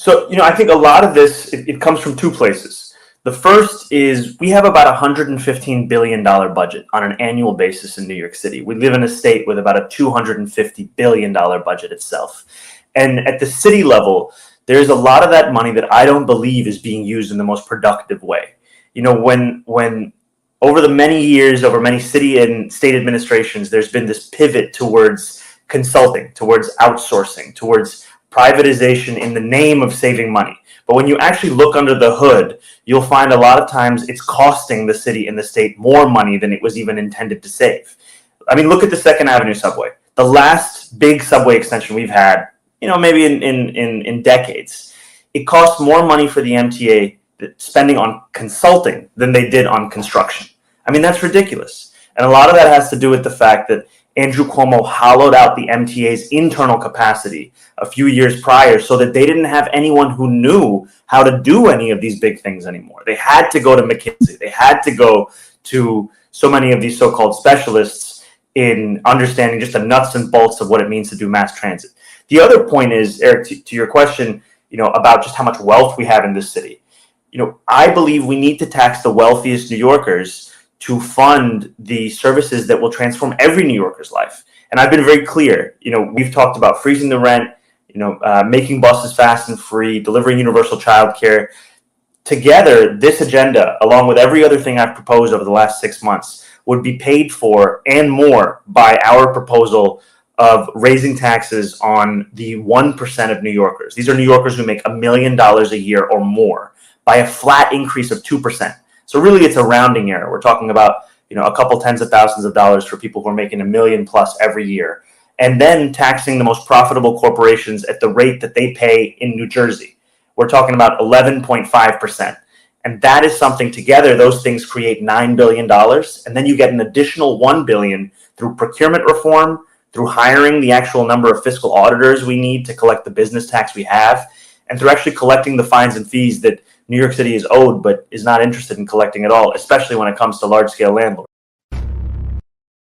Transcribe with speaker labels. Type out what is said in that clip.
Speaker 1: So, I think a lot of this, it comes from two places. The first is we have about $115 billion budget on an annual basis in New York City. We live in a state with about a $250 billion budget itself. And at the city level, there's a lot of that money that I don't believe is being used in the most productive way. When over the many years, over many city and state administrations, there's been this pivot towards consulting, towards outsourcing, towards privatization in the name of saving money. But when you actually look under the hood, you'll find a lot of times it's costing the city and the state more money than it was even intended to save. I mean, look at the Second Avenue subway. The last big subway extension we've had, maybe in decades. It cost more money for the MTA spending on consulting than they did on construction. I mean, that's ridiculous. And a lot of that has to do with the fact that Andrew Cuomo hollowed out the MTA's internal capacity a few years prior so that they didn't have anyone who knew how to do any of these big things anymore. They had to go to McKinsey. They had to go to so many of these so-called specialists in understanding just the nuts and bolts of what it means to do mass transit. The other point is, Eric, to your question, about just how much wealth we have in this city. I believe we need to tax the wealthiest New Yorkers to fund the services that will transform every New Yorker's life. And I've been very clear. We've talked about freezing the rent, making buses fast and free, delivering universal childcare. Together, this agenda, along with every other thing I've proposed over the last 6 months, would be paid for and more by our proposal of raising taxes on the 1% of New Yorkers. These are New Yorkers who make $1 million a year or more by a flat increase of 2%. So really, it's a rounding error. We're talking about, a couple tens of thousands of dollars for people who are making $1 million plus every year, and then taxing the most profitable corporations at the rate that they pay in New Jersey. We're talking about 11.5%. And that is something together, those things create $9 billion. And then you get an additional $1 billion through procurement reform, through hiring the actual number of fiscal auditors we need to collect the business tax we have, and through actually collecting the fines and fees that New York City is owed but is not interested in collecting at all, especially when it comes to large-scale landlords.